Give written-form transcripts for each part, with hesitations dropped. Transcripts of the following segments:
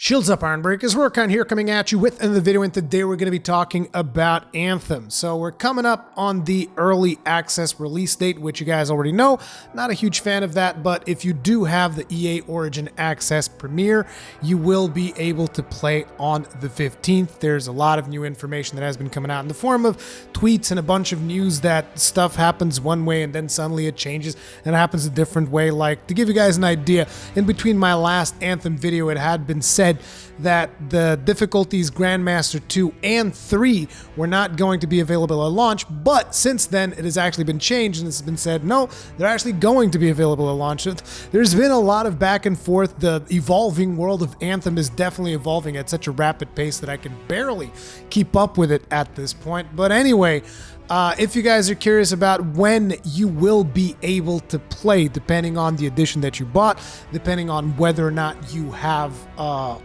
Shields up, Ironbreakers. Rurikhan here coming at you with another video, and today we're going to be talking about Anthem. So we're coming up on the early access release date, which you guys already know. Not a huge fan of that, but if you do have the EA Origin Access Premiere, you will be able to play on the 15th. There's a lot of new information that has been coming out in the form of tweets and a bunch of news that stuff happens one way and then suddenly it changes and it happens a different way. Like, to give you guys an idea, in between my last Anthem video, it had been said that the difficulties Grandmaster 2 and 3 were not going to be available at launch, but since then it has actually been changed and it's been said, no, they're actually going to be available at launch. There's been a lot of back and forth. The evolving world of Anthem is definitely evolving at such a rapid pace that I can barely keep up with it at this point. But anyway, if you guys are curious about when you will be able to play, depending on the edition that you bought, depending on whether or not you have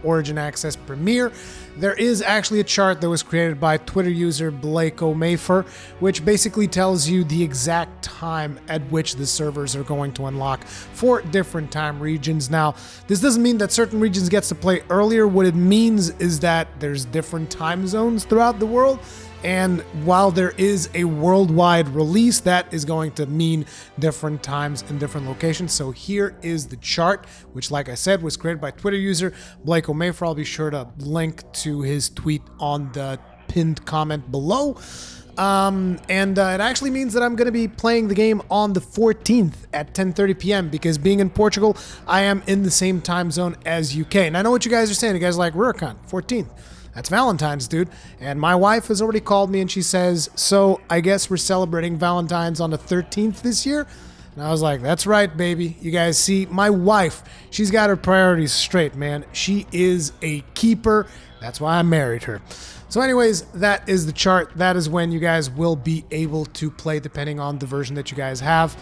Origin Access Premiere, there is actually a chart that was created by Twitter user Blake which basically tells you the exact time at which the servers are going to unlock for different time regions. Now, this doesn't mean that certain regions gets to play earlier. What it means is that there's different time zones throughout the world. And while there is a worldwide release, that is going to mean different times in different locations. So here is the chart, which, like I said, was created by Twitter user Blake. I'll be sure to link to his tweet on the pinned comment below. It actually means that I'm going to be playing the game on the 14th at 10:30 p.m. because being in Portugal, I am in the same time zone as UK. And I know what you guys are saying. You guys are like, Rurikhan, 14th. That's Valentine's, dude. And my wife has already called me and she says, so I guess we're celebrating Valentine's on the 13th this year? And I was like, that's right, baby. You guys see, my wife, she's got her priorities straight, man. She is a keeper. That's why I married her. So anyways, that is the chart. That is when you guys will be able to play, depending on the version that you guys have,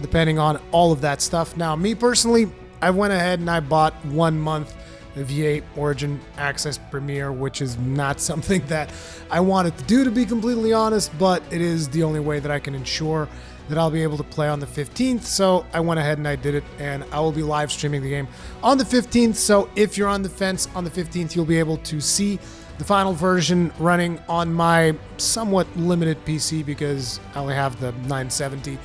depending on all of that stuff. Now, me personally, I went ahead and I bought 1 month of EA Origin Access Premiere, which is not something that I wanted to do, to be completely honest, but it is the only way that I can ensure that I'll be able to play on the 15th. So I went ahead and I did it, and I will be live streaming the game on the 15th. So if you're on the fence on the 15th, you'll be able to see the final version running on my somewhat limited PC because I only have the 970.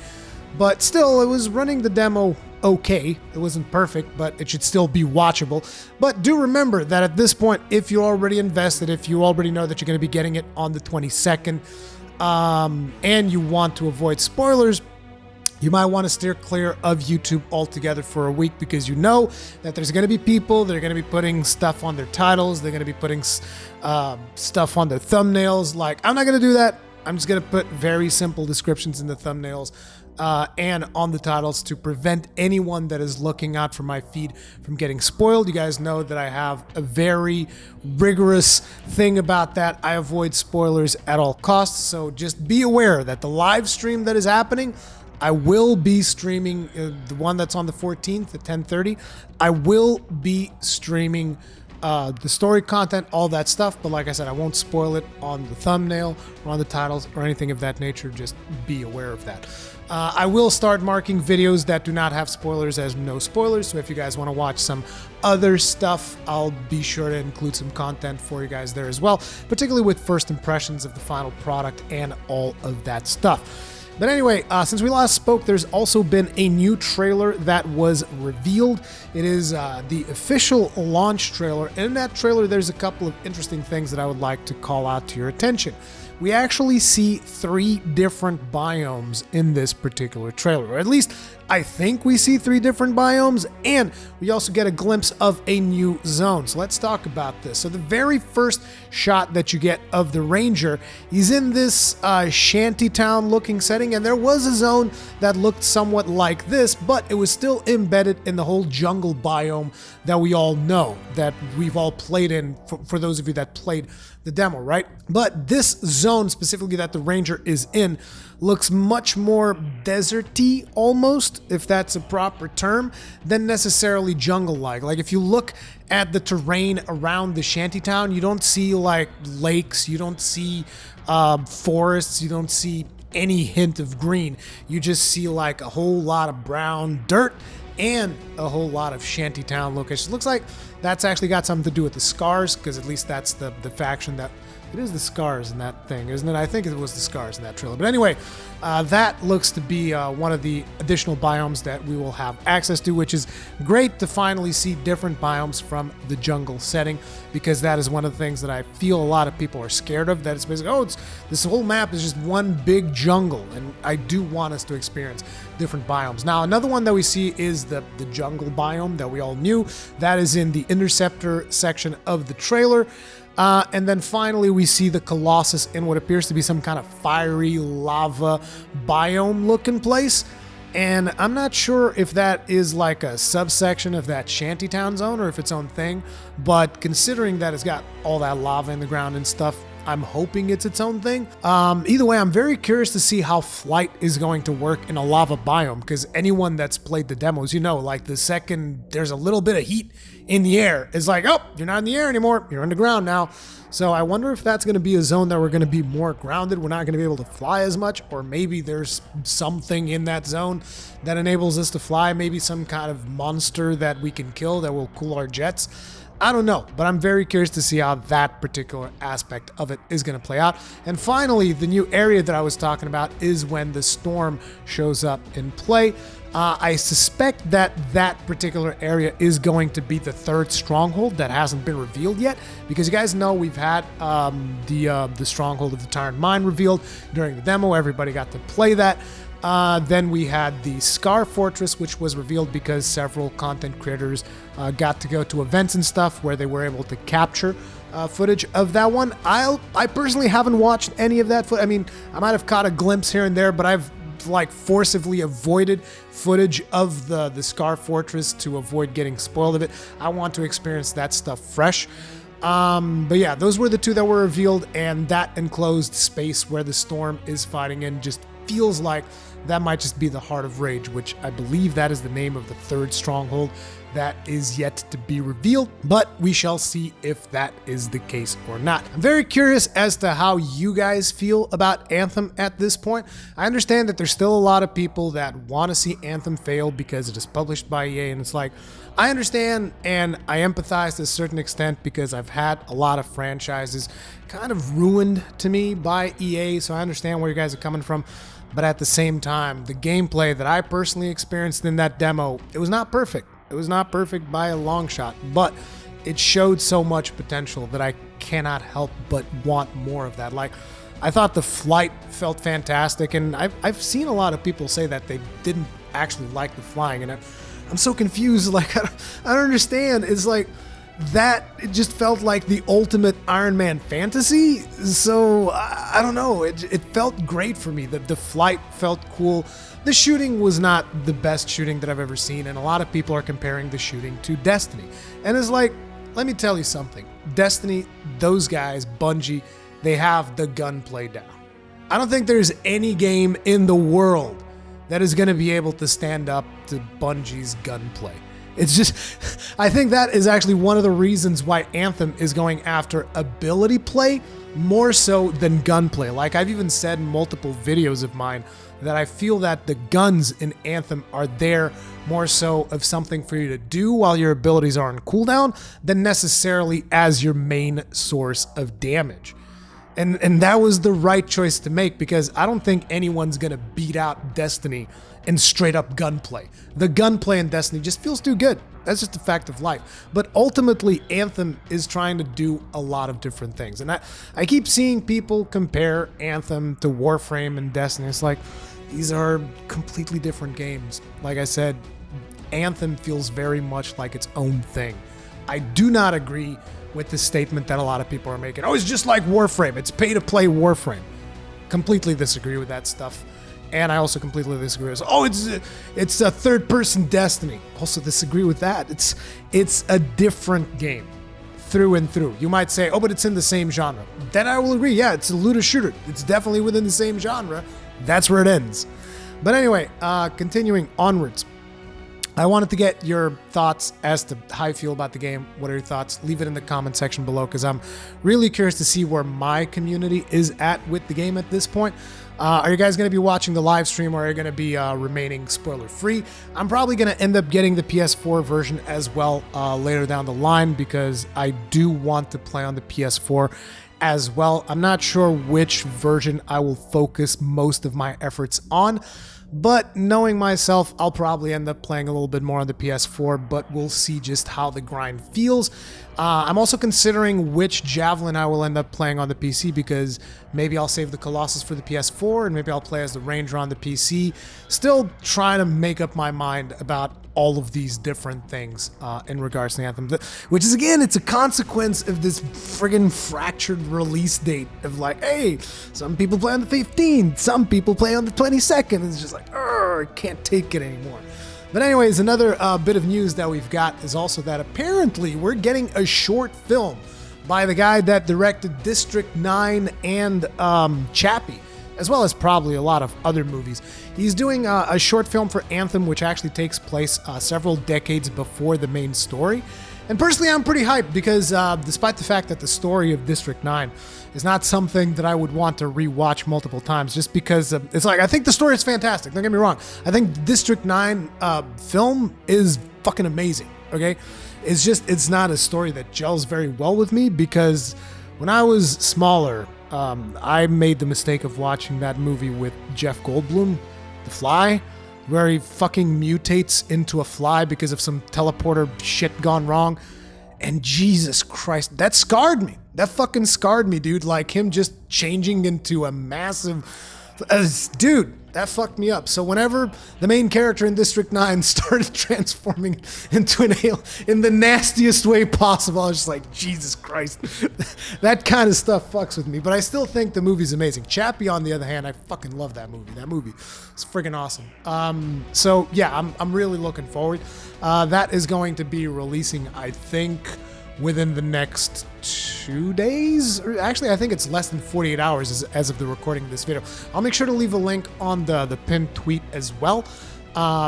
But still, it was running the demo okay. It wasn't perfect, but it should still be watchable. But do remember that at this point, if you're already invested, if you already know that you're going to be getting it on the 22nd, and you want to avoid spoilers, you might want to steer clear of YouTube altogether for a week, because you know that there's going to be people that are going to be putting stuff on their titles. They're going to be putting stuff on their thumbnails. Like, I'm not going to do that. I'm just going to put very simple descriptions in the thumbnails and on the titles to prevent anyone that is looking out for my feed from getting spoiled. You guys know that I have a very rigorous thing about that. I avoid spoilers at all costs. So just be aware that the live stream that is happening, I will be streaming the one that's on the 14th at 10:30. I will be streaming the story content, all that stuff, but like I said, I won't spoil it on the thumbnail or on the titles or anything of that nature. Just be aware of that. I will start marking videos that do not have spoilers as no spoilers, so if you guys want to watch some other stuff, I'll be sure to include some content for you guys there as well, particularly with first impressions of the final product and all of that stuff. But anyway, since we last spoke, there's also been a new trailer that was revealed. It is the official launch trailer, and in that trailer, there's a couple of interesting things that I would like to call out to your attention. We actually see 3 different biomes in this particular trailer, or at least I think we see 3 different biomes, and we also get a glimpse of a new zone. So let's talk about this. So the very first shot that you get of the Ranger is in this shantytown looking setting, and there was a zone that looked somewhat like this, but it was still embedded in the whole jungle biome that we all know, that we've all played in, for those of you that played the demo, right? But this zone specifically that the Ranger is in looks much more deserty, almost, if that's a proper term, than necessarily jungle-like. Like, if you look at the terrain around the shantytown, you don't see like lakes, you don't see forests, you don't see any hint of green. You just see like a whole lot of brown dirt and a whole lot of shantytown locations. Looks like that's actually got something to do with the Scars, because at least that's the faction that... It is the Scars in that thing, isn't it? I think it was the Scars in that trailer. But anyway, that looks to be one of the additional biomes that we will have access to, which is great to finally see different biomes from the jungle setting, because that is one of the things that I feel a lot of people are scared of, that it's basically, oh, this whole map is just one big jungle, and I do want us to experience different biomes. Now, another one that we see is the jungle biome that we all knew. That is in the Interceptor section of the trailer. And then finally, we see the Colossus in what appears to be some kind of fiery lava biome looking place. And I'm not sure if that is like a subsection of that shantytown zone or if it's its own thing. But considering that it's got all that lava in the ground and stuff, I'm hoping it's its own thing. Either way, I'm very curious to see how flight is going to work in a lava biome, because anyone that's played the demos, you know, like the second there's a little bit of heat in the air, it's like, oh, you're not in the air anymore, you're underground now. So I wonder if that's going to be a zone that we're going to be more grounded, we're not going to be able to fly as much, or maybe there's something in that zone that enables us to fly, maybe some kind of monster that we can kill that will cool our jets. I don't know, but I'm very curious to see how that particular aspect of it is going to play out. And finally, the new area that I was talking about is when the storm shows up in play. I suspect that that particular area is going to be the third stronghold that hasn't been revealed yet, because you guys know we've had the stronghold of the Tyrant Mine revealed during the demo. Everybody got to play that. Then we had the Scar Fortress, which was revealed because several content creators got to go to events and stuff where they were able to capture footage of that one. I personally haven't watched any of that footage. I mean, I might have caught a glimpse here and there, but I've like forcibly avoided footage of the Scar Fortress to avoid getting spoiled of it. I want to experience that stuff fresh. But yeah, those were the two that were revealed, and that enclosed space where the storm is fighting in just feels like that might just be the Heart of Rage, which I believe that is the name of the third stronghold that is yet to be revealed, but we shall see if that is the case or not. I'm very curious as to how you guys feel about Anthem at this point. I understand that there's still a lot of people that want to see Anthem fail because it is published by EA, and it's like, I understand and I empathize to a certain extent because I've had a lot of franchises kind of ruined to me by EA, so I understand where you guys are coming from. But at the same time, the gameplay that I personally experienced in that demo, it was not perfect. It was not perfect by a long shot, but it showed so much potential that I cannot help but want more of that. Like, I thought the flight felt fantastic, and I've seen a lot of people say that they didn't actually like the flying, and I'm so confused. Like, I don't understand. It's like that, it just felt like the ultimate Iron Man fantasy. So I don't know. It felt great for me. The flight felt cool. The shooting was not the best shooting that I've ever seen, and a lot of people are comparing the shooting to Destiny. And it's like, let me tell you something. Destiny, those guys, Bungie, they have the gunplay down. I don't think there's any game in the world that is going to be able to stand up to Bungie's gunplay. It's just, I think that is actually one of the reasons why Anthem is going after ability play more so than gunplay. Like, I've even said in multiple videos of mine that I feel that the guns in Anthem are there more so of something for you to do while your abilities are on cooldown than necessarily as your main source of damage. And that was the right choice to make, because I don't think anyone's gonna beat out Destiny in straight up gunplay. The gunplay in Destiny just feels too good. That's just a fact of life. But ultimately, Anthem is trying to do a lot of different things. And I keep seeing people compare Anthem to Warframe and Destiny. It's like, these are completely different games. Like I said, Anthem feels very much like its own thing. I do not agree with the statement that a lot of people are making. Oh, it's just like Warframe. It's pay to play Warframe. Completely disagree with that stuff. And I also completely disagree with, oh, it's a third-person Destiny. Also disagree with that. It's a different game through and through. You might say, oh, but it's in the same genre. Then I will agree. Yeah, it's a looter shooter. It's definitely within the same genre. That's where it ends. But anyway, continuing onwards. I wanted to get your thoughts as to how you feel about the game. What are your thoughts? Leave it in the comment section below, because I'm really curious to see where my community is at with the game at this point. Are you guys going to be watching the live stream, or are you going to be remaining spoiler free? I'm probably going to end up getting the PS4 version as well later down the line, because I do want to play on the PS4 as well. I'm not sure which version I will focus most of my efforts on, but knowing myself, I'll probably end up playing a little bit more on the PS4, but we'll see just how the grind feels. I'm also considering which javelin I will end up playing on the PC, because maybe I'll save the Colossus for the PS4, and maybe I'll play as the Ranger on the PC. Still trying to make up my mind about all of these different things in regards to Anthem, which is, again, it's a consequence of this friggin' fractured release date of like, hey, some people play on the 15th, some people play on the 22nd. It's just like, I can't take it anymore. But anyways, another bit of news that we've got is also that apparently we're getting a short film by the guy that directed District 9 and Chappie, as well as probably a lot of other movies. He's doing a short film for Anthem, which actually takes place several decades before the main story. And personally, I'm pretty hyped, because despite the fact that the story of District 9 is not something that I would want to rewatch multiple times, just because it's like, I think the story is fantastic. Don't get me wrong. I think District 9 film is fucking amazing, okay? It's just, it's not a story that gels very well with me, because when I was smaller, I made the mistake of watching that movie with Jeff Goldblum, The Fly, where he fucking mutates into a fly because of some teleporter shit gone wrong. And Jesus Christ, that scarred me. That fucking scarred me, dude. Like, him just changing into a massive... dude, that fucked me up. So whenever the main character in District 9 started transforming into an alien in the nastiest way possible, I was just like, Jesus Christ. That kind of stuff fucks with me. But I still think the movie's amazing. Chappie, on the other hand, I fucking love that movie. That movie is friggin' awesome. So yeah, I'm really looking forward. That is going to be releasing, I think, within the next 2 days. Or actually, I think it's less than 48 hours as of the recording of this video. I'll make sure to leave a link on the pinned tweet as well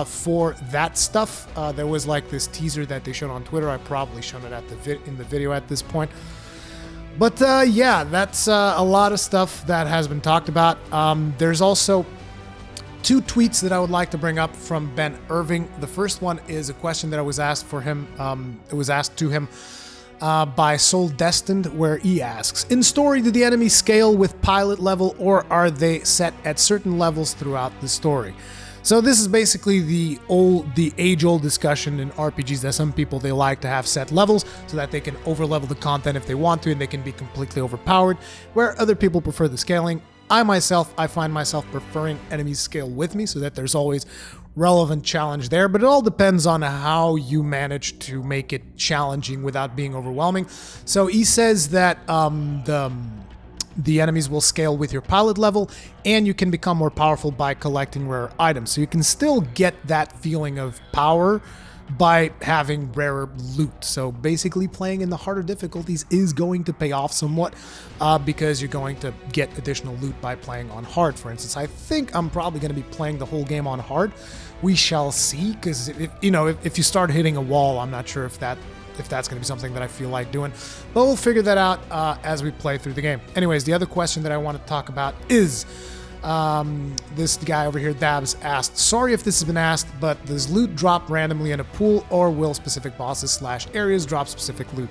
for that stuff. There was like this teaser that they showed on Twitter. I probably shown it at in the video at this point. But yeah, that's a lot of stuff that has been talked about. There's also 2 tweets that I would like to bring up from Ben Irving. The first one is a question that was asked for him. It was asked to him by Soul Destined, where he asks, in story, do the enemies scale with pilot level, or are they set at certain levels throughout the story? So this is basically the age-old discussion in RPGs that some people, they like to have set levels so that they can overlevel the content if they want to, and they can be completely overpowered, where other people prefer the scaling. I find myself preferring enemies scale with me so that there's always relevant challenge there, but it all depends on how you manage to make it challenging without being overwhelming. So he says that the enemies will scale with your pilot level, and you can become more powerful by collecting rare items. So you can still get that feeling of power by having rarer loot. So basically playing in the harder difficulties is going to pay off somewhat because you're going to get additional loot by playing on hard. For instance, I think I'm probably going to be playing the whole game on hard. We shall see, because if you start hitting a wall, I'm not sure if that's going to be something that I feel like doing, but we'll figure that out as we play through the game. Anyways, the other question that I want to talk about is this guy over here, Dabs, asked, sorry if this has been asked, but does loot drop randomly in a pool, or will specific bosses / areas drop specific loot?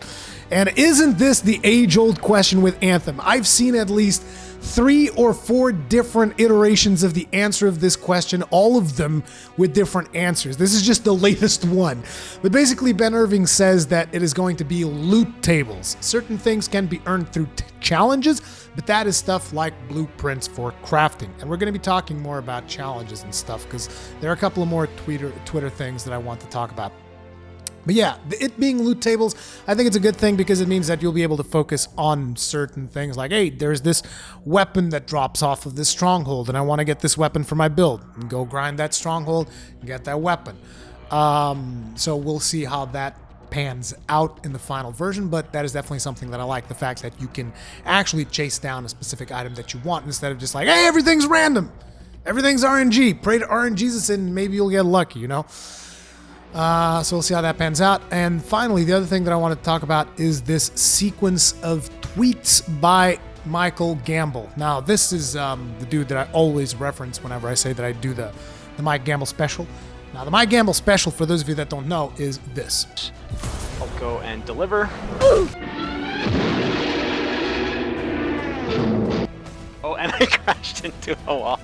And isn't this the age-old question with Anthem? I've seen at least 3 or 4 different iterations of the answer of this question, all of them with different answers. This is just the latest one. But basically, Ben Irving says that it is going to be loot tables. Certain things can be earned through challenges, but that is stuff like blueprints for crafting. And we're going to be talking more about challenges and stuff, because there are a couple of more Twitter things that I want to talk about. But yeah, it being loot tables, I think it's a good thing, because it means that you'll be able to focus on certain things like, hey, there's this weapon that drops off of this stronghold, and I want to get this weapon for my build. And go grind that stronghold and get that weapon. So we'll see how that pans out in the final version, but that is definitely something that I like, the fact that you can actually chase down a specific item that you want, instead of just like, hey, everything's random. Everything's RNG. Pray to RNGesus and maybe you'll get lucky, you know? So we'll see how that pans out. And finally, the other thing that I want to talk about is this sequence of tweets by Michael Gamble. Now, this is the dude that I always reference whenever I say that I do the Mike Gamble special. Now, the Mike Gamble special, for those of you that don't know, is this. I'll go and deliver. Oh, and I crashed into a wall.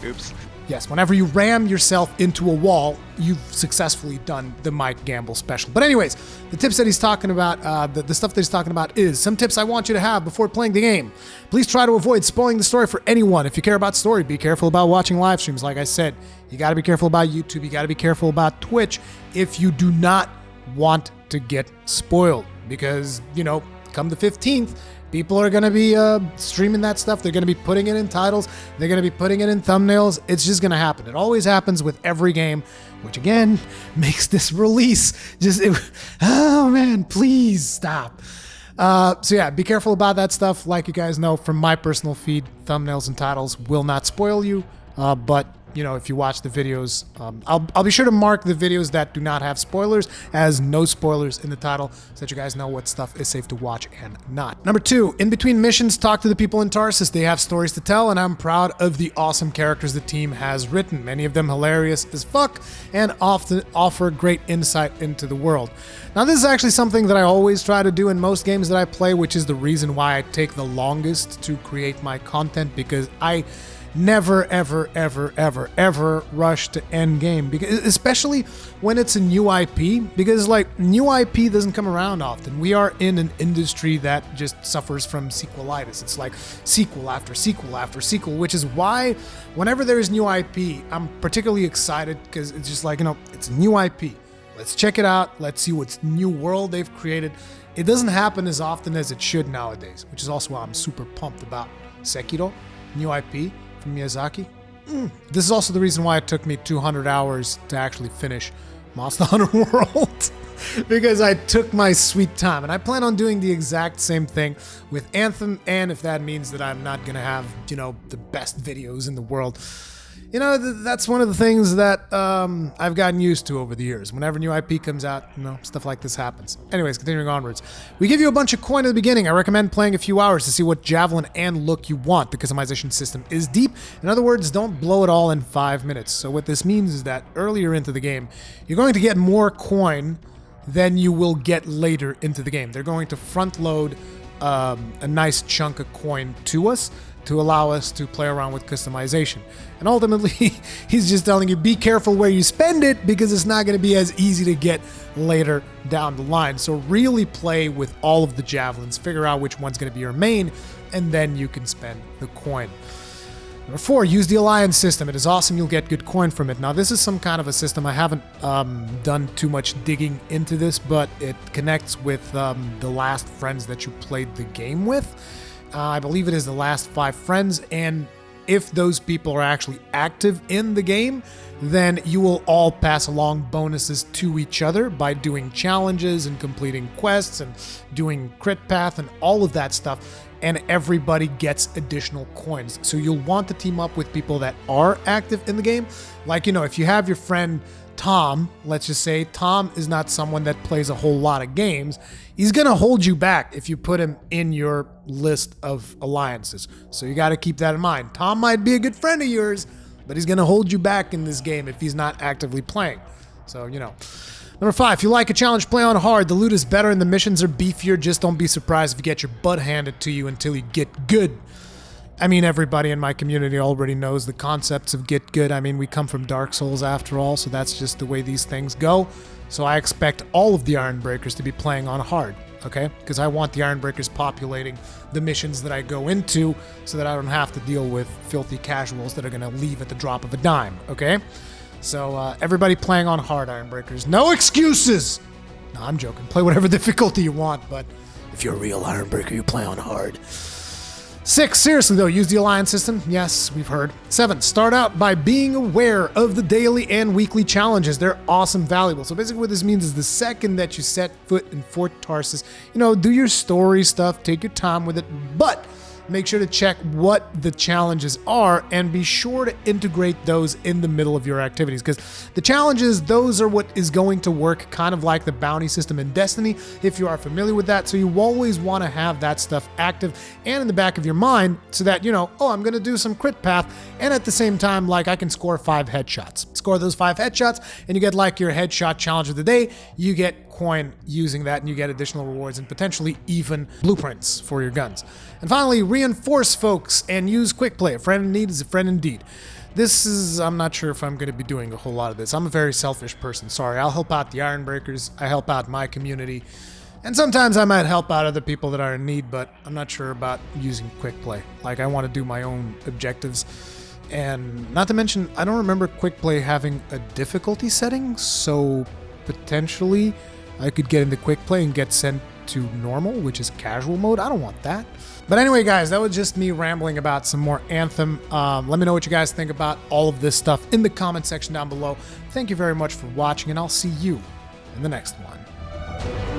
Oops. Yes, whenever you ram yourself into a wall, you've successfully done the Mike Gamble special. But anyways, the tips that he's talking about, the stuff that he's talking about is some tips I want you to have before playing the game. Please try to avoid spoiling the story for anyone. If you care about story, be careful about watching live streams. Like I said, you got to be careful about YouTube. You got to be careful about Twitch if you do not want to get spoiled. Because, you know, come the 15th, people are going to be streaming that stuff. They're going to be putting it in titles. They're going to be putting it in thumbnails. It's just going to happen. It always happens with every game, which again makes this release oh man, please stop. So yeah, be careful about that stuff. Like you guys know from my personal feed, thumbnails and titles will not spoil you. But you know, if you watch the videos, I'll be sure to mark the videos that do not have spoilers as no spoilers in the title so that you guys know what stuff is safe to watch and not. Number 2, in between missions, talk to the people in Tarsus. They have stories to tell, and I'm proud of the awesome characters the team has written. Many of them hilarious as fuck and often offer great insight into the world. Now, this is actually something that I always try to do in most games that I play, which is the reason why I take the longest to create my content, because I never, ever, ever, ever, ever rush to Endgame, because especially when it's a new IP, because like new IP doesn't come around often. We are in an industry that just suffers from sequelitis. It's like sequel after sequel after sequel, which is why whenever there is new IP, I'm particularly excited, because it's just like, you know, it's a new IP. Let's check it out. Let's see what's new world they've created. It doesn't happen as often as it should nowadays, which is also why I'm super pumped about Sekiro, new IP from Miyazaki. This is also the reason why it took me 200 hours to actually finish Monster Hunter World, because I took my sweet time, and I plan on doing the exact same thing with Anthem, and if that means that I'm not gonna have, you know, the best videos in the world, you know, that's one of the things that I've gotten used to over the years. Whenever new IP comes out, you know, stuff like this happens. Anyways, continuing onwards. We give you a bunch of coin at the beginning. I recommend playing a few hours to see what javelin and look you want. The customization system is deep. In other words, don't blow it all in 5 minutes. So what this means is that earlier into the game, you're going to get more coin than you will get later into the game. They're going to front load a nice chunk of coin to us to allow us to play around with customization. And ultimately, he's just telling you, be careful where you spend it, because it's not going to be as easy to get later down the line. So really play with all of the javelins, figure out which one's going to be your main, and then you can spend the coin. Number 4, use the alliance system. It is awesome. You'll get good coin from it. Now, this is some kind of a system. I haven't done too much digging into this, but it connects with the last friends that you played the game with. I believe it is the last 5 friends, and if those people are actually active in the game, then you will all pass along bonuses to each other by doing challenges and completing quests and doing crit path and all of that stuff, and everybody gets additional coins. So you'll want to team up with people that are active in the game. Like, you know, if you have your friend Tom, let's just say Tom is not someone that plays a whole lot of games, he's going to hold you back if you put him in your list of alliances. So you got to keep that in mind. Tom might be a good friend of yours, but he's going to hold you back in this game if he's not actively playing. So, you know. Number 5, if you like a challenge, play on hard. The loot is better and the missions are beefier. Just don't be surprised if you get your butt handed to you until you get good. I mean, everybody in my community already knows the concepts of get good. I mean, we come from Dark Souls after all, so that's just the way these things go. So I expect all of the Ironbreakers to be playing on hard, okay? Because I want the Ironbreakers populating the missions that I go into so that I don't have to deal with filthy casuals that are going to leave at the drop of a dime, okay? So everybody playing on hard, Ironbreakers. No excuses! No, I'm joking. Play whatever difficulty you want, but if you're a real Ironbreaker, you play on hard. 6, seriously though, use the alliance system. Yes, we've heard. 7, start out by being aware of the daily and weekly challenges. They're awesome, valuable. So basically what this means is the second that you set foot in Fort Tarsus, you know, do your story stuff, take your time with it, but make sure to check what the challenges are and be sure to integrate those in the middle of your activities, because the challenges, those are what is going to work kind of like the bounty system in Destiny, if you are familiar with that. So you always want to have that stuff active and in the back of your mind so that, you know, oh, I'm going to do some crit path, and at the same time, like, I can score 5 headshots. Score those 5 headshots and you get like your headshot challenge of the day. You get coin using that, and you get additional rewards and potentially even blueprints for your guns. And finally, reinforce folks and use quick play. A friend in need is a friend indeed. This is, I'm not sure if I'm going to be doing a whole lot of this. I'm a very selfish person. Sorry, I'll help out the Ironbreakers. I help out my community. And sometimes I might help out other people that are in need, but I'm not sure about using quick play. Like, I want to do my own objectives. And not to mention, I don't remember quick play having a difficulty setting, so potentially I could get into quick play and get sent to normal, which is casual mode. I don't want that. But anyway, guys, that was just me rambling about some more Anthem. Let me know what you guys think about all of this stuff in the comment section down below. Thank you very much for watching, and I'll see you in the next one.